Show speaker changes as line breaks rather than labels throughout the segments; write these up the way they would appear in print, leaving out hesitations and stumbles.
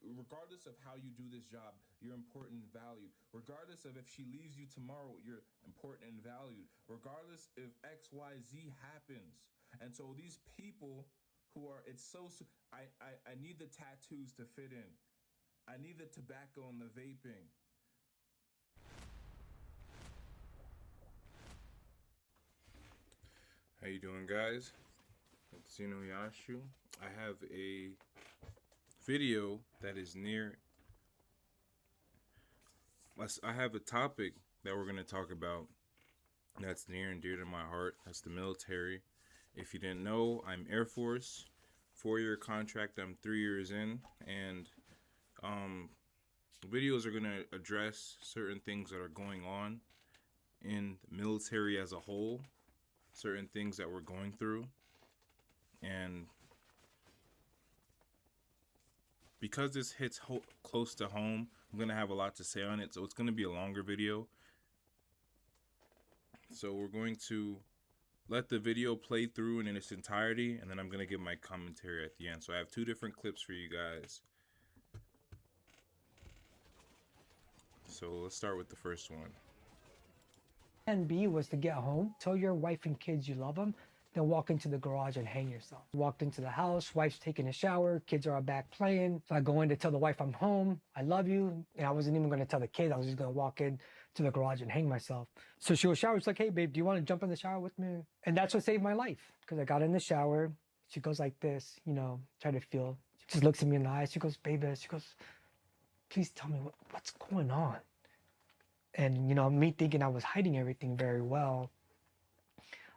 regardless of how you do this job, you're important and valued. Regardless of if she leaves you tomorrow, you're important and valued. Regardless if XYZ happens. And so these people who are, it's so, I need the tattoos to fit in. I need the tobacco and the vaping. How you doing, guys? It's Zenoyashu. I have a video that is near. I have a topic that we're going to talk about that's near and dear to my heart. That's the military. If you didn't know, I'm Air Force. 4-year contract. I'm 3 years in, and videos are going to address certain things that are going on in the military as a whole, certain things that we're going through, and because this hits close to home, I'm going to have a lot to say on it, so it's going to be a longer video. So we're going to let the video play through in its entirety, and then I'm going to give my commentary at the end. So I have 2 different clips for you guys. So let's start with the first one.
Plan B was to get home, tell your wife and kids you love them, then walk into the garage and hang yourself. Walked into the house, wife's taking a shower, kids are out back playing. So I go in to tell the wife I'm home, I love you. And I wasn't even gonna tell the kids, I was just gonna walk in to the garage and hang myself. So she was showered, she's like, hey babe, do you wanna jump in the shower with me? And that's what saved my life. Because I got in the shower, she goes like this, you know, try to feel. She just looks at me in the eyes, she goes, baby, she goes, please tell me what's going on. And, you know, me thinking I was hiding everything very well,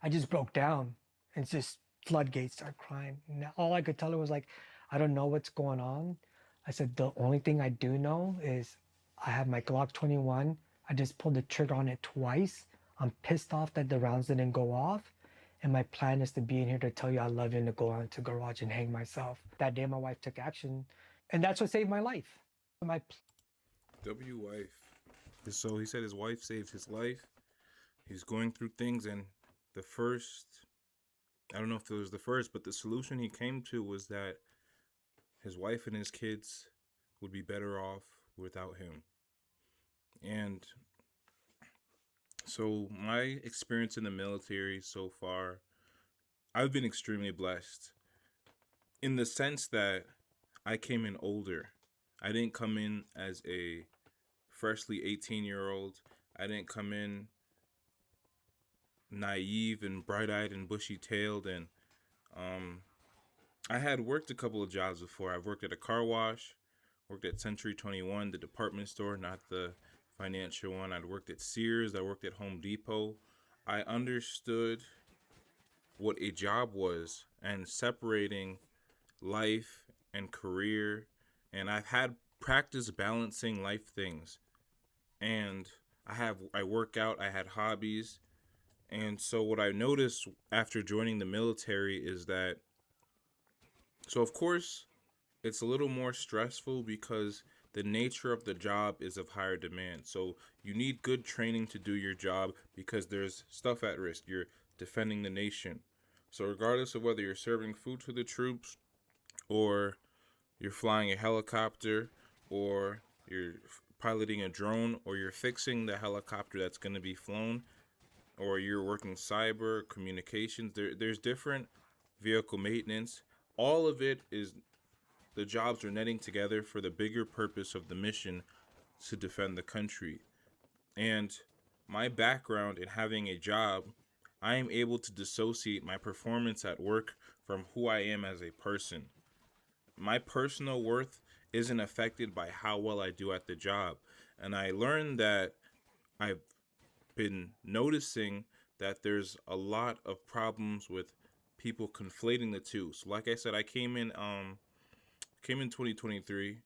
I just broke down and just floodgates started crying. And all I could tell her was like, I don't know what's going on. I said, the only thing I do know is I have my Glock 21. I just pulled the trigger on it twice. I'm pissed off that the rounds didn't go off. And my plan is to be in here to tell you I love you and to go out to the garage and hang myself. That day my wife took action. And that's what saved my life.
Wife. So he said his wife saved his life. He's going through things, and the first, I don't know if it was the first, but the solution he came to was that his wife and his kids would be better off without him. And so my experience in the military so far, I've been extremely blessed in the sense that I came in older. I didn't come in as a freshly 18-year-old. I didn't come in naive and bright-eyed and bushy-tailed. And I had worked a couple of jobs before. I've worked at a car wash, worked at Century 21, the department store, not the financial one. I'd worked at Sears. I worked at Home Depot. I understood what a job was and separating life and career. And I've had practice balancing life things. And I work out, I had hobbies. And so what I noticed after joining the military is that, so of course, it's a little more stressful because the nature of the job is of higher demand. So you need good training to do your job because there's stuff at risk. You're defending the nation. So regardless of whether you're serving food to the troops, or you're flying a helicopter, or you're piloting a drone, or you're fixing the helicopter that's going to be flown, or you're working cyber communications, there's different vehicle maintenance. All of it is, the jobs are netting together for the bigger purpose of the mission to defend the country. And my background in having a job, I am able to dissociate my performance at work from who I am as a person. My personal worth isn't affected by how well I do at the job. And I learned that I've been noticing that there's a lot of problems with people conflating the two. So like I said, I came in 2023,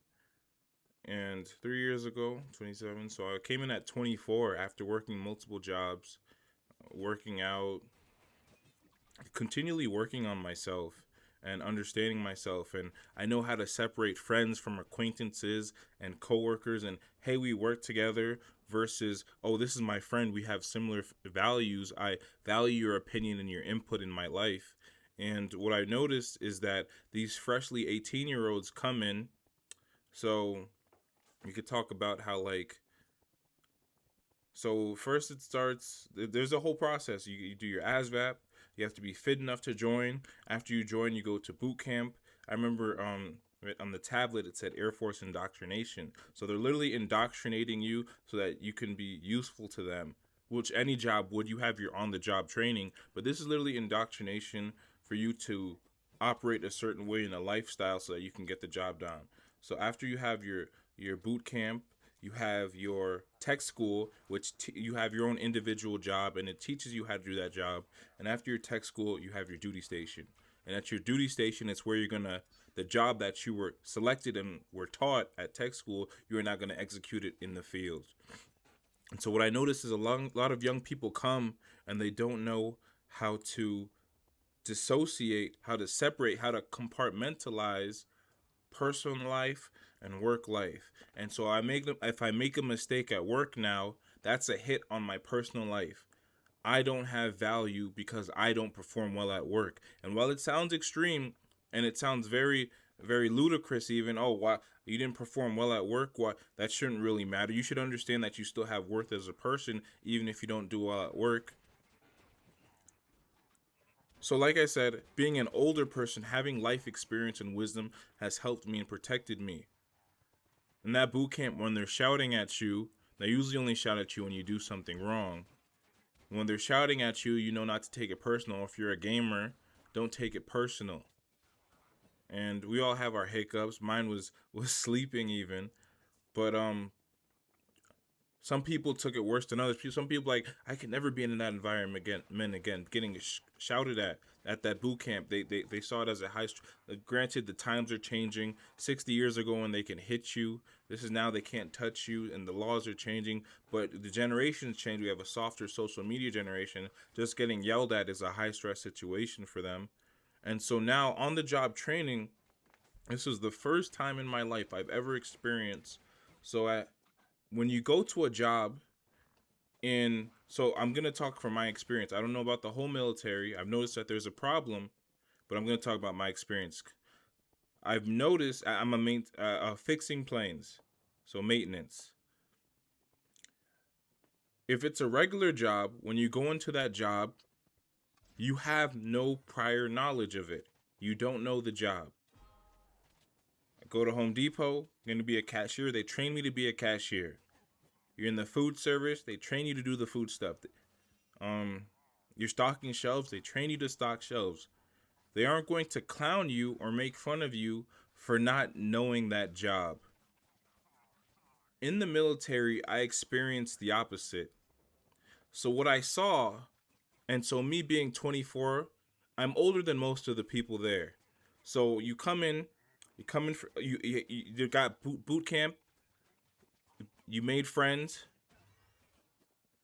and 3 years ago, 27. So I came in at 24 after working multiple jobs, working out, continually working on myself and understanding myself. And I know how to separate friends from acquaintances and coworkers, and hey, we work together, versus, oh, this is my friend, we have similar values, I value your opinion and your input in my life. And what I noticed is that these freshly 18-year-olds come in, So you could talk about how like so first it starts. There's a whole process. You do your ASVAB. You have to be fit enough to join. After you join, you go to boot camp. I remember on the tablet it said Air Force indoctrination. So they're literally indoctrinating you so that you can be useful to them. Which any job would, you have your on the job training, but this is literally indoctrination for you to operate a certain way in a lifestyle so that you can get the job done. So after you have your boot camp, you have your tech school, which you have your own individual job, and it teaches you how to do that job. And after your tech school, you have your duty station. And at your duty station, it's where you're gonna the job that you were selected and were taught at tech school, you're not gonna execute it in the field. And so what I notice is lot of young people come and they don't know how to dissociate, how to separate, how to compartmentalize personal life and work life. And so if I make a mistake at work now, that's a hit on my personal life. I don't have value because I don't perform well at work. And while it sounds extreme and it sounds very very ludicrous even, oh, why you didn't perform well at work, what that shouldn't really matter. You should understand that you still have worth as a person even if you don't do well at work. So, like I said, being an older person, having life experience and wisdom has helped me and protected me. In that boot camp, when they're shouting at you, they usually only shout at you when you do something wrong. When they're shouting at you, you know not to take it personal. If you're a gamer, don't take it personal. And we all have our hiccups. Mine was sleeping even, but some people took it worse than others. Some people like, I could never be in that environment again. Getting shouted at that boot camp. They saw it as a granted, the times are changing. 60 years ago, when they can hit you, this is now they can't touch you, and the laws are changing. But the generations change. We have a softer social media generation. Just getting yelled at is a high stress situation for them. And so now on the job training, this was the first time in my life I've ever experienced. So when you go to a job so I'm going to talk from my experience. I don't know about the whole military. I've noticed that there's a problem, but I'm going to talk about my experience. I've noticed I'm fixing planes, so maintenance. If it's a regular job, when you go into that job, you have no prior knowledge of it. You don't know the job. I go to Home Depot, I'm going to be a cashier. They train me to be a cashier. You're in the food service, they train you to do the food stuff. You're stocking shelves, they train you to stock shelves. They aren't going to clown you or make fun of you for not knowing that job. In the military, I experienced the opposite. So what I saw, and so me being 24, I'm older than most of the people there. So you come in for you got boot camp. You made friends.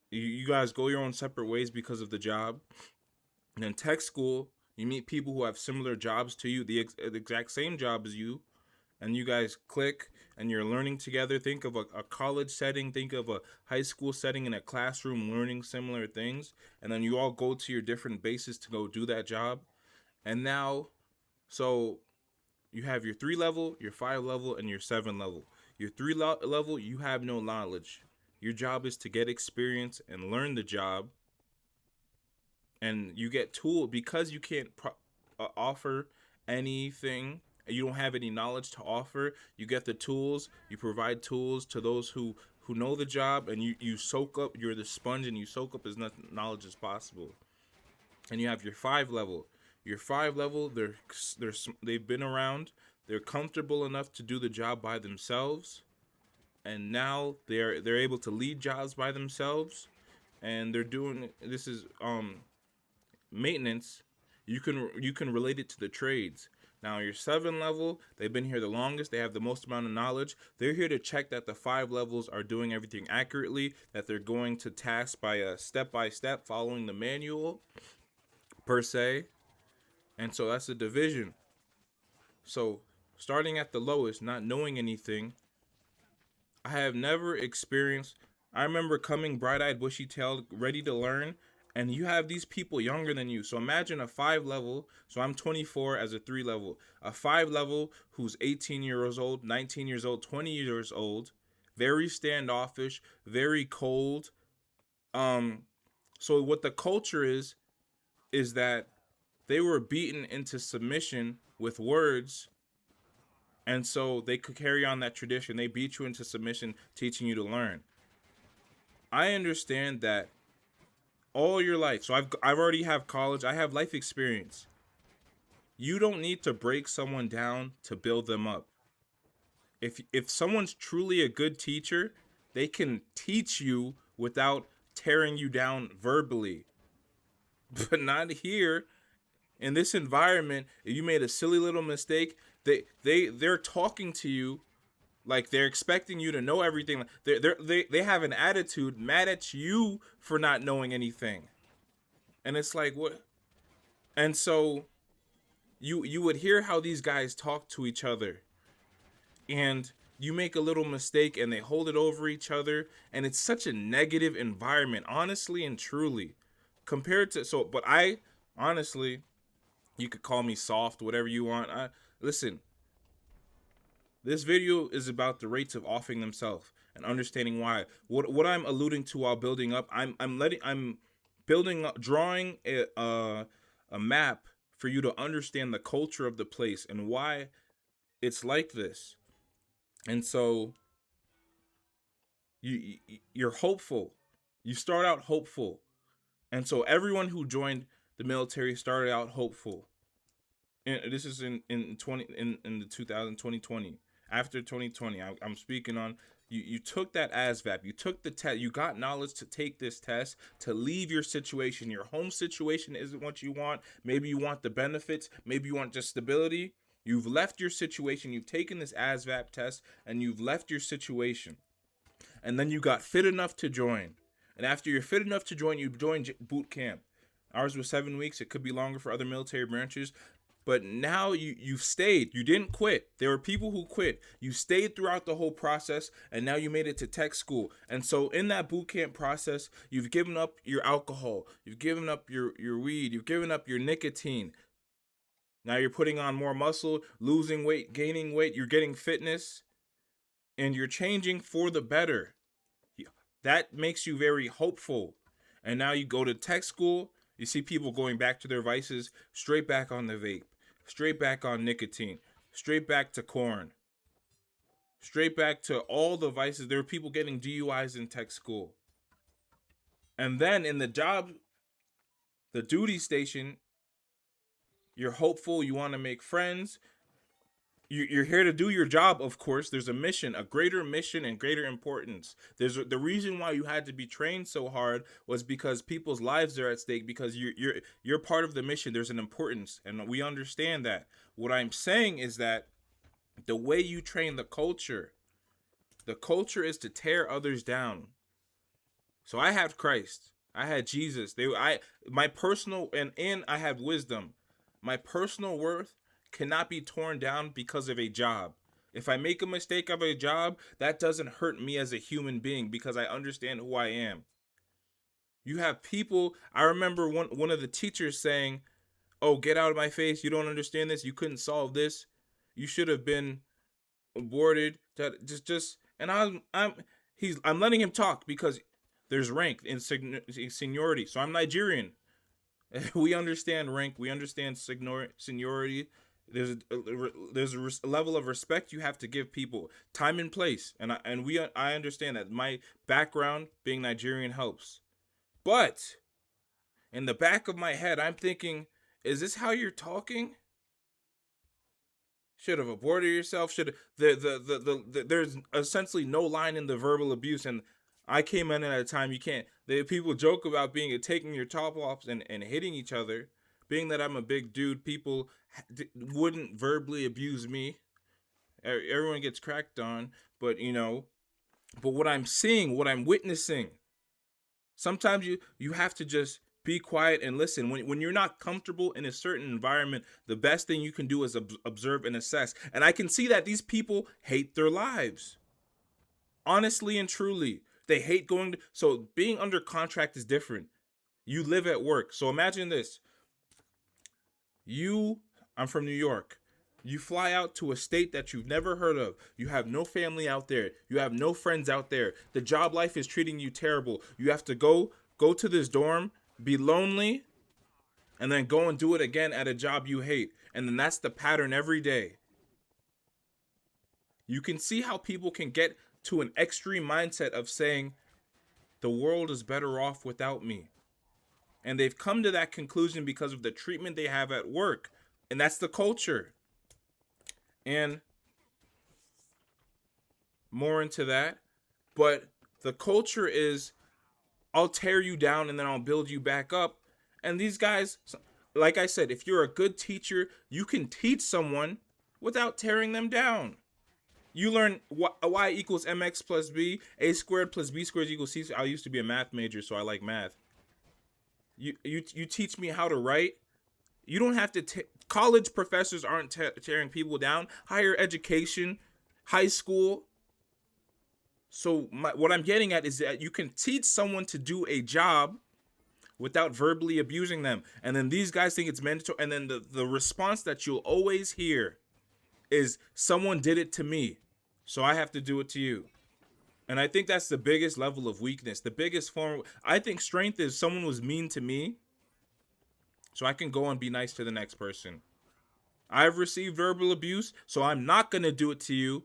You guys go your own separate ways because of the job. And in tech school, you meet people who have similar jobs to you, the exact same job as you, and you guys click and you're learning together. Think of a college setting, think of a high school setting in a classroom learning similar things, and then you all go to your different bases to go do that job. And now, so you have your 3 level, your 5 level, and your 7 level. Your 3 level, you have no knowledge. Your job is to get experience and learn the job. And you get tool because you can't offer anything. You don't have any knowledge to offer. You get the tools. You provide tools to those who know the job, and you soak up. You're the sponge, and you soak up as much knowledge as possible. And you have your 5 level. Your 5 level, they've been around. They're comfortable enough to do the job by themselves, and now they're able to lead jobs by themselves, and they're doing this is maintenance. You can relate it to the trades. Now your 7 level, they've been here the longest, they have the most amount of knowledge. They're here to check that the 5 levels are doing everything accurately, that they're going to task by a step by step following the manual per se. And so that's the division. So starting at the lowest, not knowing anything, I have never experienced. I remember coming bright-eyed, bushy-tailed, ready to learn, And you have these people younger than you. So imagine a 5 level. So I'm 24 as a 3 level. A 5 level who's 18 years old, 19 years old, 20 years old, very standoffish, very cold. Um, so what the culture is that they were beaten into submission with words, and so they could carry on that tradition. They beat you into submission, teaching you to learn. I understand that all your life. So I've already have college. I have life experience. You don't need to break someone down to build them up. If someone's truly a good teacher, they can teach you without tearing you down verbally. But not here in this environment. If you made a silly little mistake, they're talking to you like they're expecting you to know everything. They have an attitude mad at you for not knowing anything. And it's like, what? And so you would hear how these guys talk to each other, and you make a little mistake and they hold it over each other, and it's such a negative environment, honestly and truly, compared to. So but I honestly, you could call me soft, whatever you want. I listen, this video is about the rates of offing themselves and understanding why. What I'm alluding to while building up, I'm building up, drawing a map for you to understand the culture of the place and why it's like this. And so you're hopeful. You start out hopeful. And so everyone who joined the military started out hopeful. And this is in 20 in the 2020. After 2020, I'm speaking on, you took that ASVAB, you took the test, you got knowledge to take this test, to leave your situation. Your home situation isn't what you want. Maybe you want the benefits, maybe you want just stability. You've left your situation, you've taken this ASVAB test, and you've left your situation. And then you got fit enough to join. And after you're fit enough to join, you join boot camp. Ours was 7 weeks. It could be longer for other military branches. But now you've stayed. You didn't quit. There were people who quit. You stayed throughout the whole process, and now you made it to tech school. And so in that boot camp process, you've given up your alcohol. You've given up your weed. You've given up your nicotine. Now you're putting on more muscle, losing weight, gaining weight. You're getting fitness, and you're changing for the better. That makes you very hopeful. And now you go to tech school, you see people going back to their vices, straight back on the vape, straight back on nicotine, straight back to corn, straight back to all the vices. There are people getting DUIs in tech school. And then in the job, the duty station, you're hopeful, you want to make friends. You're here to do your job, of course. There's a mission, a greater mission and greater importance. The reason why you had to be trained so hard was because people's lives are at stake, because you're part of the mission. There's an importance, and we understand that. What I'm saying is that the way you train the culture is to tear others down. So I had Christ. I had Jesus. My personal and I have wisdom. My personal worth cannot be torn down because of a job. If I make a mistake of a job, that doesn't hurt me as a human being because I understand who I am. You have people, I remember one of the teachers saying, "Oh, get out of my face. You don't understand this. You couldn't solve this. You should have been aborted." Just and I'm letting him talk because there's rank in seniority. So I'm Nigerian. We understand rank. We understand seniority. There's a level of respect you have to give people, time and place, and I understand that. My background being Nigerian helps, but in the back of my head, I'm thinking, is this how you're talking? Should have aborted yourself. Should have there's essentially no line in the verbal abuse, and I came in at a time you can't. People joke about taking your top off and hitting each other. Being that I'm a big dude, people wouldn't verbally abuse me. Everyone gets cracked on, but but what I'm seeing, what I'm witnessing, sometimes you have to just be quiet and listen. When you're not comfortable in a certain environment, the best thing you can do is observe and assess. And I can see that these people hate their lives. Honestly and truly, they hate going to. So being under contract is different. You live at work. So imagine this. You, I'm from New York. You fly out to a state that you've never heard of. You have no family out there. You have no friends out there. The job life is treating you terrible. You have to go to this dorm, be lonely, and then go and do it again at a job you hate. And then that's the pattern every day. You can see how people can get to an extreme mindset of saying the world is better off without me. And they've come to that conclusion because of the treatment they have at work. And that's the culture. And more into that. But the culture is I'll tear you down and then I'll build you back up. And these guys, like I said, if you're a good teacher, you can teach someone without tearing them down. You learn y equals mx plus b, a squared plus b squared equals c. I used to be a math major, so I like math. You teach me how to write. You don't have to. College professors aren't tearing people down. Higher education, high school. So what I'm getting at is that you can teach someone to do a job without verbally abusing them. And then these guys think it's mandatory. And then the response that you'll always hear is someone did it to me, so I have to do it to you. And I think that's the biggest level of weakness. The biggest form. I think strength is someone was mean to me, so I can go and be nice to the next person. I've received verbal abuse, so I'm not going to do it to you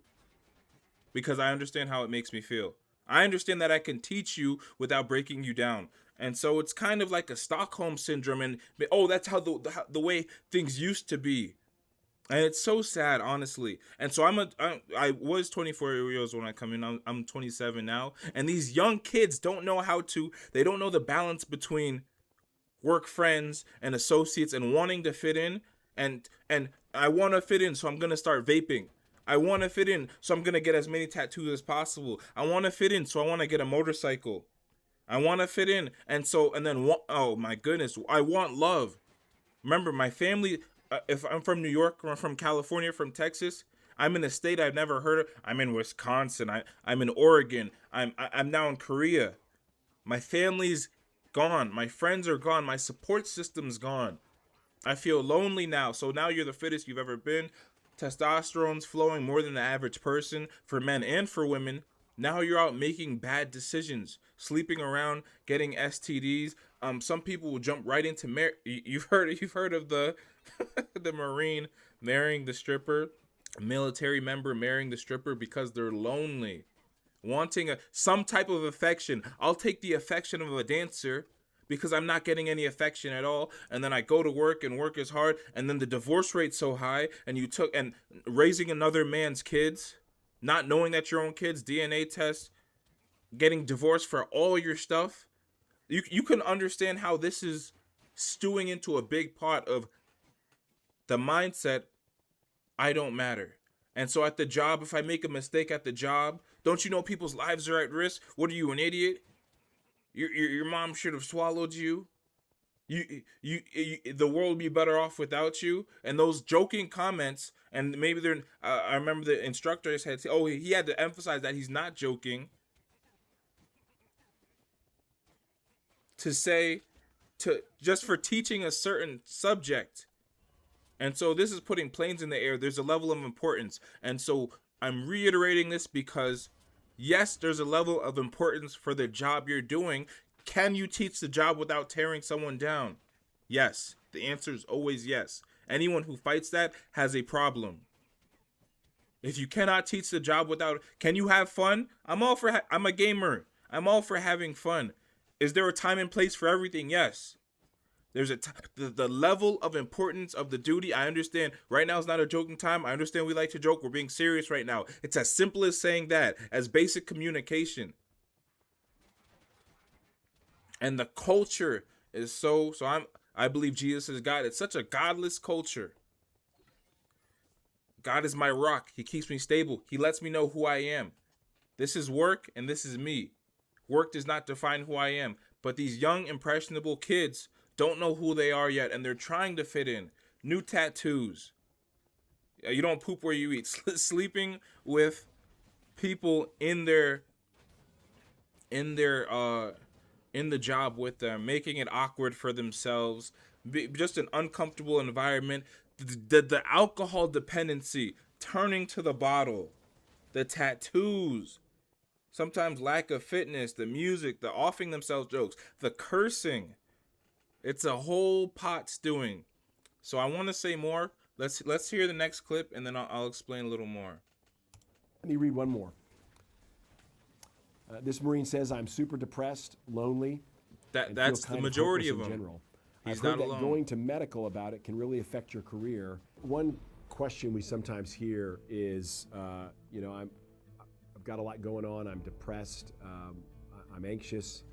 because I understand how it makes me feel. I understand that I can teach you without breaking you down. And so it's kind of like a Stockholm syndrome. And oh, that's how the way things used to be. And it's so sad, honestly. And so I was 24 years old when I come in. I'm 27 now. And these young kids don't know they don't know the balance between work friends and associates and wanting to fit in. And I want to fit in, so I'm going to start vaping. I want to fit in, so I'm going to get as many tattoos as possible. I want to fit in, so I want to get a motorcycle. I want to fit in. And then, oh my goodness, I want love. Remember, my family, if I'm from New York, or I'm from California, from Texas, I'm in a state I've never heard of. I'm in Wisconsin. I'm in Oregon. I'm now in Korea. My family's gone. My friends are gone. My support system's gone. I feel lonely now. So now you're the fittest you've ever been. Testosterone's flowing more than the average person for men and for women. Now you're out making bad decisions, sleeping around, getting STDs. Some people will jump right into You've heard of the the Marine marrying the stripper, a military member marrying the stripper because they're lonely, wanting some type of affection. I'll take the affection of a dancer because I'm not getting any affection at all. And then I go to work and work is hard. And then the divorce rate's so high, and raising another man's kids, not knowing that your own kids, DNA tests, getting divorced for all your stuff. You can understand how this is stewing into a big part of the mindset, I don't matter. And so at the job, if I make a mistake at the job, don't you know people's lives are at risk? What are you, an idiot? Your mom should have swallowed you. The world would be better off without you. And those joking comments, and maybe they're. I remember the instructors had said, "Oh, he had to emphasize that he's not joking." To say, just for teaching a certain subject, and so this is putting planes in the air. There's a level of importance, and so I'm reiterating this because yes, there's a level of importance for the job you're doing. Can you teach the job without tearing someone down? Yes. The answer is always yes. Anyone who fights that has a problem. If you cannot teach the job without, can you have fun? I'm a gamer. I'm all for having fun. Is there a time and place for everything? Yes. There's the level of importance of the duty. I understand right now is not a joking time. I understand we like to joke. We're being serious right now. It's as simple as saying that, as basic communication. And the culture is I believe Jesus is God. It's such a godless culture. God is my rock. He keeps me stable. He lets me know who I am. This is work and this is me. Work does not define who I am. But these young, impressionable kids don't know who they are yet, and they're trying to fit in. New tattoos. You don't poop where you eat. Sleeping with people in their in the job with them, making it awkward for themselves, just an uncomfortable environment, the alcohol dependency, turning to the bottle, the tattoos, sometimes lack of fitness, the music, the offing themselves jokes, the cursing. It's a whole pot stewing. So I want to say more. Let's hear the next clip, and then I'll explain a little more.
Let me read one more. This Marine says, I'm super depressed, lonely, and feel
That's the
kind of
majority
hopeless
of
in
them.
general.
He's
I've heard
not
that
alone.
going to medical about it can really affect your career. One question we sometimes hear is, I've got a lot going on. I'm depressed. I'm anxious,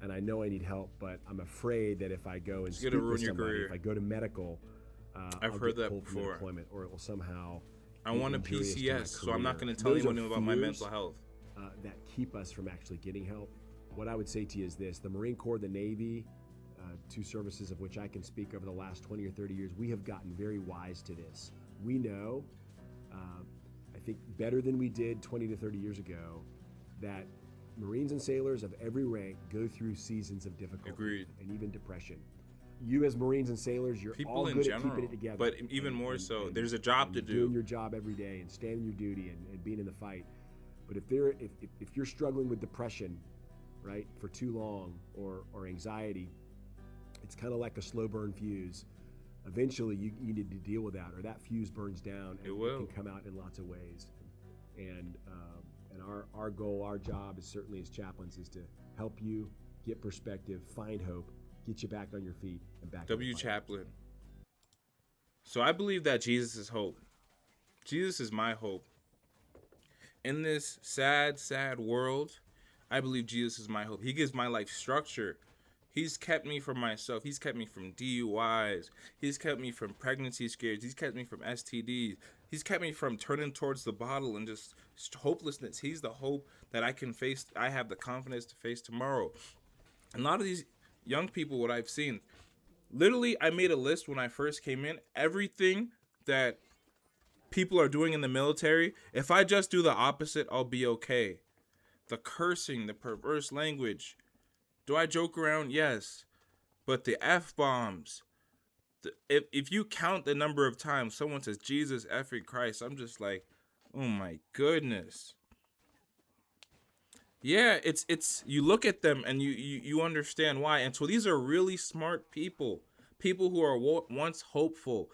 and I know I need help, but I'm afraid that if I go and speak with somebody, if I go to medical,
I've
I'll
heard
get
that
pulled from
before.
employment, or it will somehow.
I
be
want a
injurious to my
PCS, so I'm not
career.
going to tell
Those are
anyone about my
fears,
mental health.
that keep us from actually getting help. What I would say to you is this: the Marine Corps, the Navy, two services of which I can speak over the last 20 or 30 years, we have gotten very wise to this. We know, I think better than we did 20 to 30 years ago, that Marines and sailors of every rank go through seasons of difficulty.
Agreed.
And even depression. You as Marines and sailors, you're
People
all
in
good
general,
at keeping it together.
but even more so, there's a job to do.
Doing your job every day and standing your duty and being in the fight. But if you're struggling with depression, right, for too long, or anxiety, it's kind of like a slow burn fuse. Eventually, you need to deal with that, or that fuse burns down, and it can come out in lots of ways. And our goal, our job, is certainly as chaplains, is to help you get perspective, find hope, get you back on your feet, and back.
W. Chaplain. So I believe that Jesus is hope. Jesus is my hope. In this sad, sad world, I believe Jesus is my hope. He gives my life structure. He's kept me from myself. He's kept me from DUIs. He's kept me from pregnancy scares. He's kept me from STDs. He's kept me from turning towards the bottle and just hopelessness. He's the hope that I can face. I have the confidence to face tomorrow. And a lot of these young people, what I've seen, literally, I made a list when I first came in. Everything that people are doing in the military, if I just do the opposite, I'll be okay. The cursing, the perverse language. Do I joke around? Yes. But the F-bombs, if you count the number of times someone says Jesus effing Christ, I'm just like, oh my goodness. Yeah, it's you look at them and you understand why. And so these are really smart people. People who are once hopeful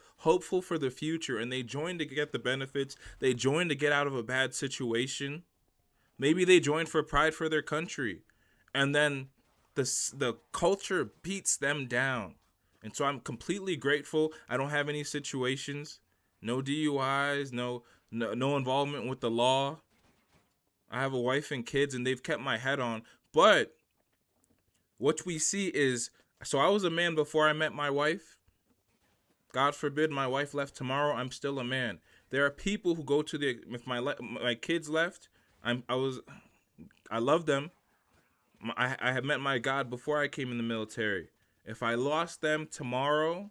for the future, and they join to get the benefits. They join to get out of a bad situation. Maybe they join for pride for their country. And then the culture beats them down. And so I'm completely grateful. I don't have any situations, no DUIs, no involvement with the law. I have a wife and kids, and they've kept my head on. But what we see is, so I was a man before I met my wife. God forbid my wife left tomorrow, I'm still a man. There are people who go to if my kids left, I love them. I have met my God before I came in the military. If I lost them tomorrow,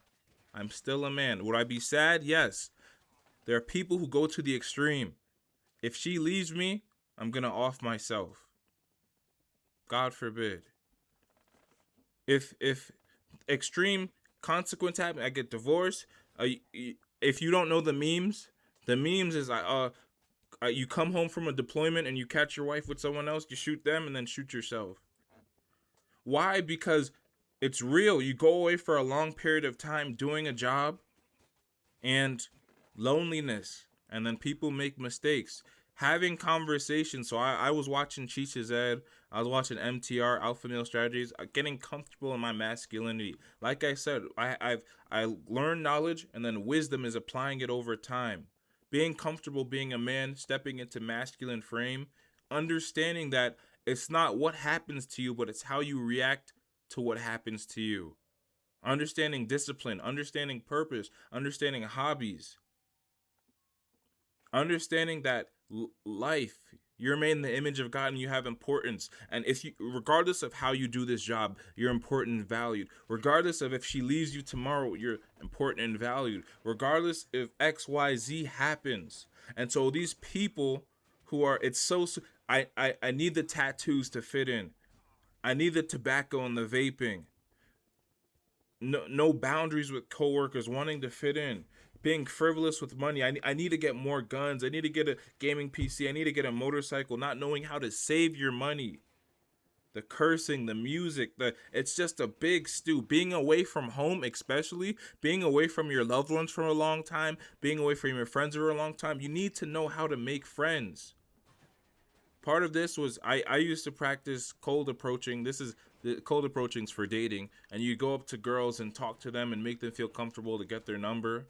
I'm still a man. Would I be sad? Yes. There are people who go to the extreme. If she leaves me, I'm going to off myself. God forbid. If extreme consequence happen, I get divorced. If you don't know the memes is you come home from a deployment and you catch your wife with someone else, you shoot them and then shoot yourself. Why? Because it's real. You go away for a long period of time doing a job, and loneliness, and then people make mistakes. Having conversations. So I was watching Chicha Zed. I was watching MTR, Alpha Male Strategies, getting comfortable in my masculinity. Like I said, I learned knowledge, and then wisdom is applying it over time. Being comfortable being a man, stepping into masculine frame, understanding that it's not what happens to you, but it's how you react to what happens to you. Understanding discipline, understanding purpose, understanding hobbies. Understanding that life, you're made in the image of God and you have importance. And if you, regardless of how you do this job, you're important and valued. Regardless of if she leaves you tomorrow, you're important and valued. Regardless if X, Y, Z happens. And so these people who are, it's so, I need the tattoos to fit in. I need the tobacco and the vaping. No boundaries with coworkers, wanting to fit in, being frivolous with money. I need to get more guns. I need to get a gaming PC. I need to get a motorcycle, not knowing how to save your money. The cursing, the music, it's just a big stew. Being away from home, especially being away from your loved ones for a long time, being away from your friends for a long time, you need to know how to make friends. Part of this was I used to practice cold approaching. This is the cold approachings for dating, and you go up to girls and talk to them and make them feel comfortable to get their number.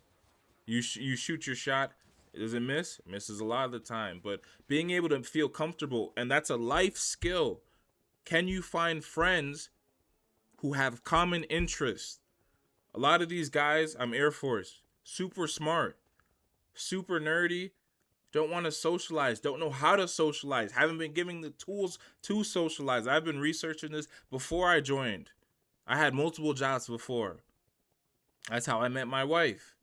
You shoot your shot. Does it miss? It misses a lot of the time. But being able to feel comfortable, and that's a life skill. Can you find friends who have common interests? A lot of these guys, I'm Air Force, super smart, super nerdy, don't want to socialize, don't know how to socialize, haven't been given the tools to socialize. I've been researching this before I joined. I had multiple jobs before. That's how I met my wife.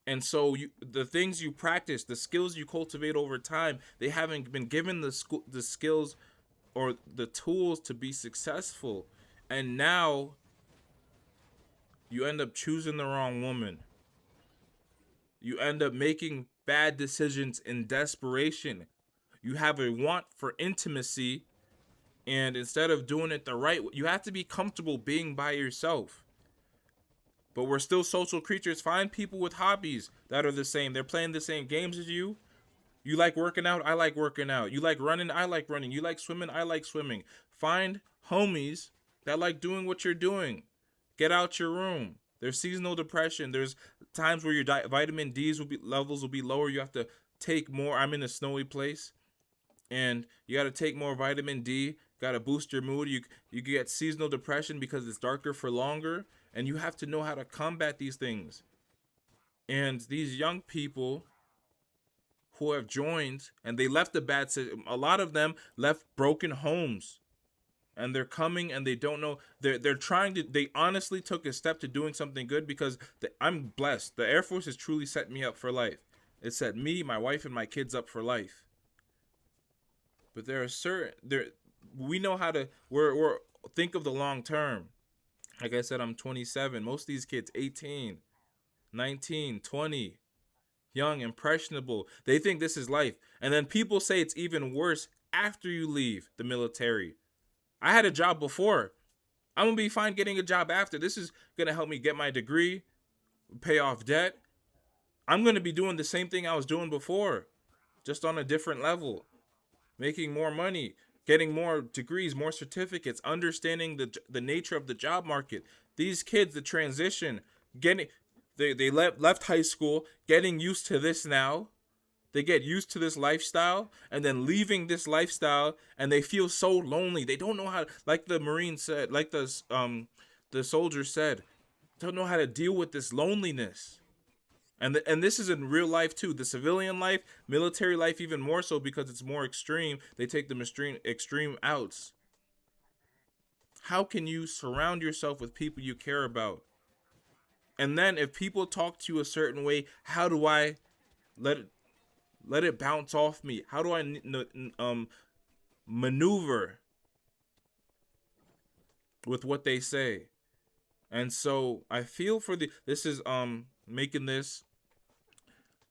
And so the things you practice, the skills you cultivate over time, they haven't been given the skills or the tools to be successful. And now you end up choosing the wrong woman. You end up making bad decisions in desperation. You have a want for intimacy, and instead of doing it the right way, you have to be comfortable being by yourself. But we're still social creatures. Find people with hobbies that are the same. They're playing the same games as you. You like working out, I like working out. You like running, I like running. You like swimming, I like swimming. Find homies that like doing what you're doing. Get out your room. There's seasonal depression. There's times where your vitamin D's levels will be lower. You have to take more. I'm in a snowy place, and you got to take more vitamin D. Got to boost your mood. You get seasonal depression because it's darker for longer, and you have to know how to combat these things. And these young people who have joined, and they left a lot of them left broken homes, and they're coming and they don't know, they're trying to, they honestly took a step to doing something good, because I'm blessed. The Air Force has truly set me up for life. It set me, my wife, and my kids up for life. But we know how to, we're think of the long term. Like I said, I'm 27. Most of these kids 18, 19, 20, young, impressionable. They think this is life. And then people say it's even worse after you leave the military. I had a job before. I'm going to be fine getting a job after. This is going to help me get my degree, pay off debt. I'm going to be doing the same thing I was doing before, just on a different level, making more money, getting more degrees, more certificates, understanding the nature of the job market. These kids, the transition, they left high school, getting used to this now. They get used to this lifestyle, and then leaving this lifestyle, and they feel so lonely. They don't know how, like the Marine said, like the soldier said, don't know how to deal with this loneliness. And this is in real life too. The civilian life, military life, even more so, because it's more extreme. They take the extreme outs. How can you surround yourself with people you care about? And then if people talk to you a certain way, how do I let it bounce off me? How do I maneuver with what they say? And so I feel for this is making this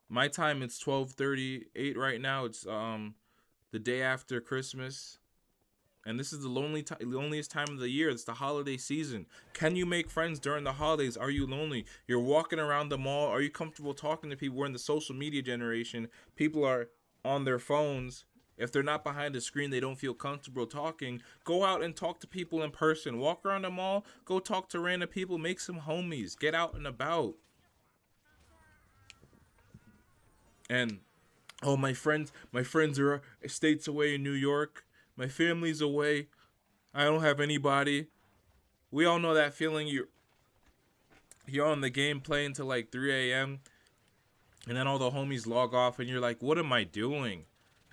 my time. It's 12:38 right now. It's the day after Christmas. And this is the loneliest time of the year. It's the holiday season. Can you make friends during the holidays? Are you lonely? You're walking around the mall. Are you comfortable talking to people? We're in the social media generation. People are on their phones. If they're not behind a screen, they don't feel comfortable talking. Go out and talk to people in person. Walk around the mall. Go talk to random people. Make some homies. Get out and about. And, oh, my friends are states away in New York. My family's away. I don't have anybody. We all know that feeling. You're on the game playing till like 3 a.m. and then all the homies log off and you're like, what am I doing?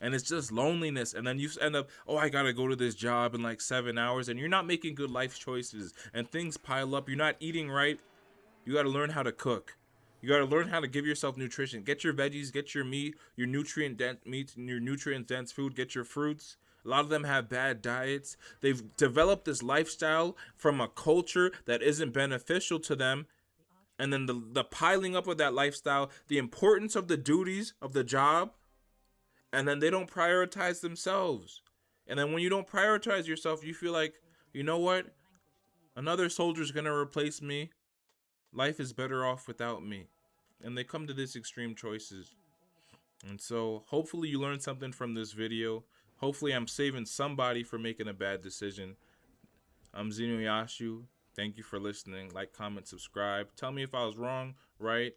And it's just loneliness. And then you end up, oh, I gotta go to this job in like 7 hours, and you're not making good life choices, and things pile up. You're not eating right. You gotta learn how to cook. You gotta learn how to give yourself nutrition. Get your veggies, get your meat, your nutrient dense meat, and your nutrient dense food. Get your fruits. A lot of them have bad diets. They've developed this lifestyle from a culture that isn't beneficial to them. And then the piling up of that lifestyle, the importance of the duties of the job, and then they don't prioritize themselves. And then when you don't prioritize yourself, you feel like, you know what? Another soldier's going to replace me. Life is better off without me. And they come to these extreme choices. And so hopefully you learned something from this video. Hopefully I'm saving somebody from making a bad decision. I'm Zenoyashu. Thank you for listening. Like, comment, subscribe. Tell me if I was wrong, right,